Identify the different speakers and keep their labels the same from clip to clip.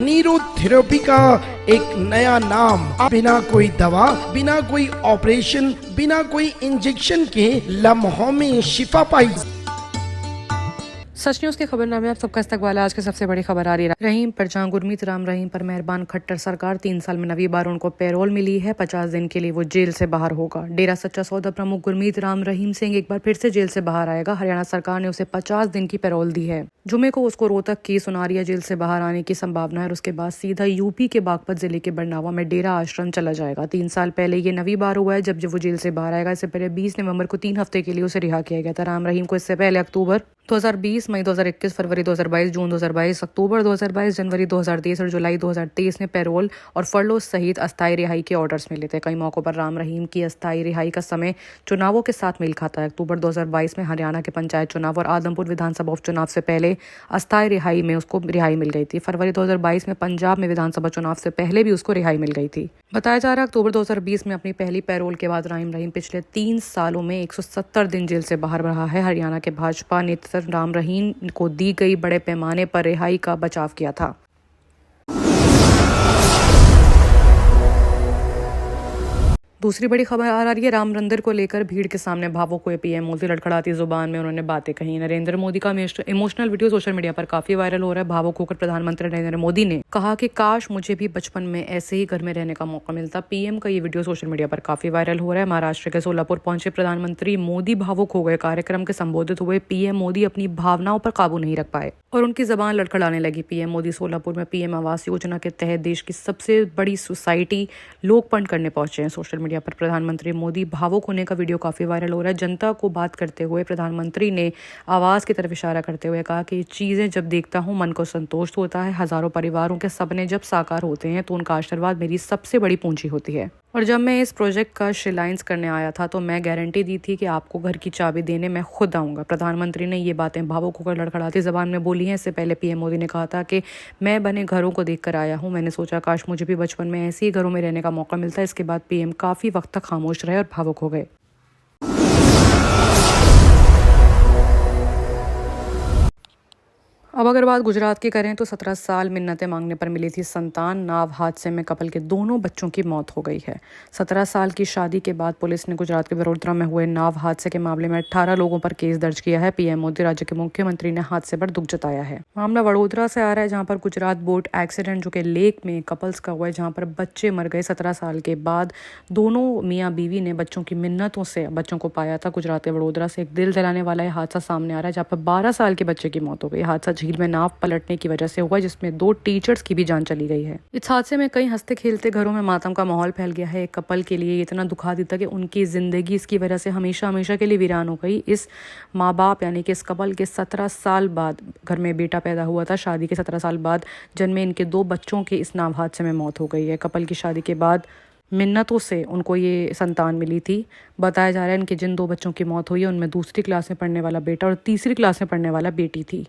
Speaker 1: Neurotherapy का एक नया नाम। बिना कोई दवा, बिना कोई ऑपरेशन, बिना कोई इंजेक्शन के लम्हों में शिफा पाई।
Speaker 2: सच न्यूज के खबरनामे में आप सबका इस्तकबाल। आज की सबसे बड़ी खबर आ रही है रहीम पर, जहां गुरमीत राम रहीम पर मेहरबान खट्टर सरकार 3 साल में नवी बार उनको पैरोल मिली है। 50 दिन के लिए वो जेल से बाहर होगा। डेरा सच्चा सौदा प्रमुख गुरमीत राम रहीम सिंह एक बार फिर से जेल से बाहर आएगा। हरियाणा सरकार ने उसे 50 दिन की पैरोल दी है। जुमे को उसको रोहतक की सुनारिया जेल से बाहर आने की संभावना है और उसके बाद सीधा यूपी के बागपत जिले के बरनावा में डेरा आश्रम चला जाएगा। 3 साल पहले ये नवी बार हुआ है जब वो जेल से बाहर आएगा। इससे पहले 20 नवंबर को 3 हफ्ते के लिए उसे रिहा किया गया था। राम रहीम को इससे पहले अक्टूबर 2020, मई 2021, फरवरी 2022, जून 2022, अक्टूबर 2022, जनवरी 2023 और जुलाई 2023 में पैरोल और फरलो सहित अस्थायी रिहाई के ऑर्डर्स मिले थे। कई मौकों पर राम रहीम की अस्थायी रिहाई का समय चुनावों के साथ मेल खाता है। अक्टूबर 2022 में हरियाणा के पंचायत चुनाव और आदमपुर विधानसभा उपचुनाव से पहले अस्थायी रिहाई में उसको रिहाई मिल गई थी। फरवरी 2022 में पंजाब में विधानसभा चुनाव से पहले भी उसको रिहाई मिल गई थी। बताया जा रहा है अक्टूबर 2020 में अपनी पहली पैरोल के बाद राम रहीम पिछले 3 सालों में 170 दिन जेल से बाहर रहा है। हरियाणा के भाजपा नेता राम रहीम को दी गई बड़े पैमाने पर रिहाई का बचाव किया था। दूसरी बड़ी खबर आ रही है राम मंदिर को लेकर। भीड़ के सामने भावुक हुए पीएम मोदी। लड़खड़ाती जुबान में उन्होंने बातें कही। नरेंद्र मोदी का इमोशनल वीडियो सोशल मीडिया पर काफी वायरल हो रहा है। भावुक होकर प्रधानमंत्री नरेंद्र मोदी ने कहा कि काश मुझे भी बचपन में ऐसे ही घर में रहने का मौका मिलता। पीएम का ये वीडियो सोशल मीडिया पर काफी वायरल हो रहा है। महाराष्ट्र के सोलापुर पहुंचे प्रधानमंत्री मोदी भावुक हो गए। कार्यक्रम के संबोधित हुए पीएम मोदी अपनी भावनाओं पर काबू नहीं रख पाए और उनकी जबान लड़खड़ाने लगी। पीएम मोदी सोलापुर में पीएम आवास योजना के तहत देश की सबसे बड़ी सोसाइटी लोकपंड करने पहुंचे हैं। सोशल मीडिया पर प्रधानमंत्री मोदी भावुक होने का वीडियो काफी वायरल हो रहा है। जनता को बात करते हुए प्रधानमंत्री ने आवास की तरफ इशारा करते हुए कहा कि चीजें जब देखता हूं मन को संतोष होता है। हजारों परिवारों के सपने जब साकार होते हैं तो उनका आशीर्वाद मेरी सबसे बड़ी पूंजी होती है। और जब मैं इस प्रोजेक्ट का शिलान्यास करने आया था तो मैं गारंटी दी थी कि आपको घर की चाबी देने मैं खुद आऊंगा। प्रधानमंत्री ने ये बातें भावुक होकर लड़खड़ाती जबान में बोली हैं। इससे पहले पीएम मोदी ने कहा था कि मैं बने घरों को देखकर आया हूं। मैंने सोचा काश मुझे भी बचपन में ऐसे ही घरों में रहने का मौका मिलता। इसके बाद पीएम काफी वक्त तक खामोश रहे और भावुक हो गए। अब अगर बात गुजरात की करें तो 17 साल मिन्नतें मांगने पर मिली थी संतान। नाव हादसे में कपल के दोनों बच्चों की मौत हो गई है। 17 साल की शादी के बाद पुलिस ने गुजरात के वडोदरा में हुए नाव हादसे के मामले में 18 लोगों पर केस दर्ज किया है। पीएम मोदी, राज्य के मुख्यमंत्री ने हादसे पर दुख जताया है। मामला वडोदरा से आ रहा है जहां पर गुजरात बोट एक्सीडेंट जो कि लेक में कपल्स का हुआ है, जहां पर बच्चे मर गए। 17 साल के बाद दोनों मियाँ बीवी ने बच्चों की मिन्नतों से बच्चों को पाया था। गुजरात के वडोदरा से एक दिल जलाने वाला यह हादसा सामने आ रहा है जहाँ पर 12 साल के बच्चे की मौत हो गई। हादसा झील में नाव पलटने की वजह से हुआ जिसमें 2 टीचर्स की भी जान चली गई है। इस हादसे में कई हंसते खेलते घरों में मातम का माहौल फैल गया है। एक कपल के लिए इतना दुखा देता कि उनकी जिंदगी इसकी वजह से हमेशा हमेशा के लिए वीरान हो गई। इस माँ बाप यानी कि इस कपल के 17 साल बाद घर में बेटा पैदा हुआ था। शादी के 17 साल बाद जन्मे इनके 2 बच्चों की इस नाव हादसे में मौत हो गई है। कपल की शादी के बाद मिन्नतों से उनको ये संतान मिली थी। बताया जा रहा है इनके जिन 2 बच्चों की मौत हुई है उनमें दूसरी क्लास में पढ़ने वाला बेटा और तीसरी क्लास में पढ़ने वाला बेटी थी।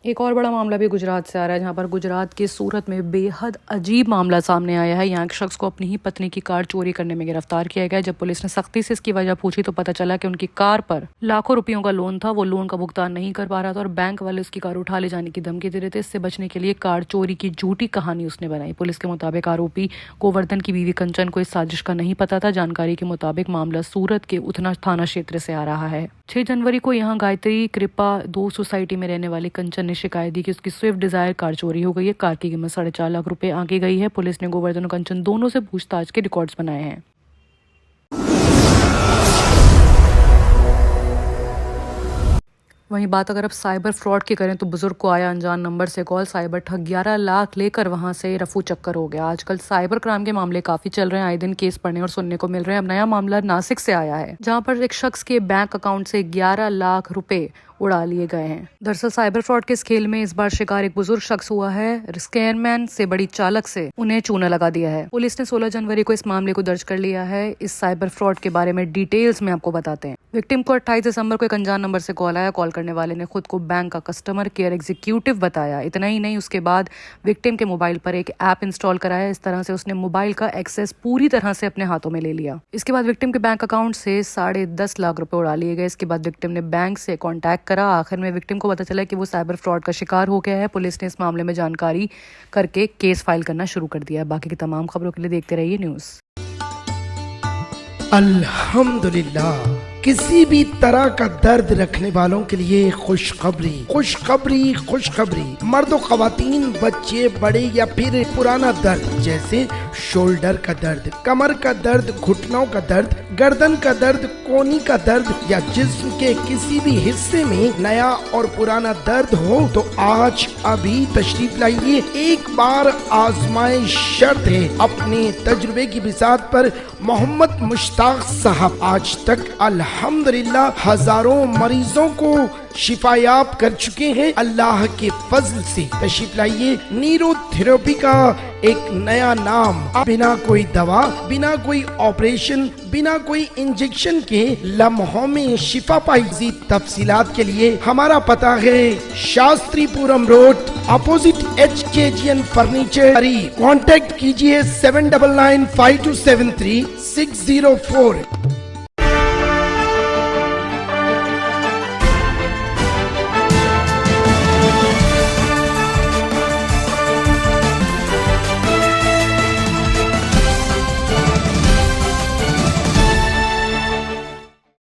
Speaker 2: एक और बड़ा मामला भी गुजरात से आ रहा है जहां पर गुजरात के सूरत में बेहद अजीब मामला सामने आया है। यहाँ एक शख्स को अपनी ही पत्नी की कार चोरी करने में गिरफ्तार किया गया। जब पुलिस ने सख्ती से इसकी वजह पूछी तो पता चला कि उनकी कार पर लाखों रुपयों का लोन था। वो लोन का भुगतान नहीं कर पा रहा था और बैंक वाले उसकी कार उठा ले जाने की धमकी दे रहे थे। इससे बचने के लिए कार चोरी की झूठी कहानी उसने बनाई। पुलिस के मुताबिक आरोपी गोवर्धन की बीवी कंचन को इस साजिश का नहीं पता था। जानकारी के मुताबिक मामला सूरत के उतना थाना क्षेत्र से आ रहा है। 6 जनवरी को यहाँ गायत्री कृपा 2 सोसाइटी में रहने वाली कंचन ने शिकायत दी कि उसकी स्विफ्ट डिजायर कार चोरी हो गई है। कार की कीमत 4.5 लाख रुपए आंकी गई है। पुलिस ने गोवर्धन और कंचन दोनों से पूछताछ के रिकॉर्ड्स बनाए हैं। वहीं बात अगर अब साइबर फ्रॉड की करें तो बुजुर्ग को आया अनजान नंबर से कॉल। साइबर ठग 11 लाख लेकर वहां से रफू चक्कर हो गया। आजकल साइबर क्राइम के मामले काफी चल रहे हैं। आए दिन केस पढ़ने और सुनने को मिल रहे हैं। अब नया मामला नासिक से आया है जहां पर एक शख्स के बैंक अकाउंट से 11 लाख रुपए उड़ा लिए गए हैं। दरअसल साइबर फ्रॉड के इस खेल में इस बार शिकार एक बुजुर्ग शख्स हुआ है। स्कैनमैन से बड़ी चालक से उन्हें चूना लगा दिया है। पुलिस ने 16 जनवरी को इस मामले को दर्ज कर लिया है। इस साइबर फ्रॉड के बारे में डिटेल्स में आपको बताते हैं। विक्टिम को 28 दिसंबर को एक अनजान नंबर से कॉल आया। कॉल करने वाले ने खुद को बैंक का कस्टमर केयर एग्जीक्यूटिव बताया। इतना ही नहीं, उसके बाद विक्टिम के मोबाइल पर एक ऐप इंस्टॉल कराया। इस तरह से उसने मोबाइल का एक्सेस पूरी तरह से अपने हाथों में ले लिया। इसके बाद विक्टिम के बैंक अकाउंट से 10.5 लाख रुपए उड़ा लिए गए। इसके बाद विक्टिम ने बैंक से कॉन्टैक्ट करा। आखिर में विक्टिम को पता चला कि वो साइबर फ्रॉड का शिकार हो गया है। पुलिस ने इस मामले में जानकारी करके केस फाइल करना शुरू कर दिया है। बाकी की तमाम खबरों के लिए देखते रहिए न्यूज़।
Speaker 1: अल्हम्दुलिल्लाह, किसी भी तरह का दर्द रखने वालों के लिए खुशखबरी खुशखबरी खुशखबरी। मर्द और खवातीन, बच्चे, बड़े या फिर पुराना दर्द जैसे शोल्डर का दर्द, कमर का दर्द, घुटनों का दर्द, गर्दन का दर्द, कोहनी का दर्द या जिस्म के किसी भी हिस्से में नया और पुराना दर्द हो तो आज अभी तशरीफ लाइए। एक बार आजमाइश शर्त है। अपने तजुर्बे की बिसात पर मोहम्मद मुश्ताक साहब आज तक अल्हम्दुलिल्लाह हजारों मरीजों को शिफायाब कर चुके हैं अल्लाह के फजल से। तशरीफ लाइए। न्यूरोथेरेपी का एक नया नाम, बिना कोई दवा, बिना कोई ऑपरेशन, बिना कोई इंजेक्शन के लम्हों में शिफा पाई। मज़ीद तफसीलात के लिए हमारा पता है Shastripuram road, opposite HKGN furniture. Contact कीजिए 7995273604।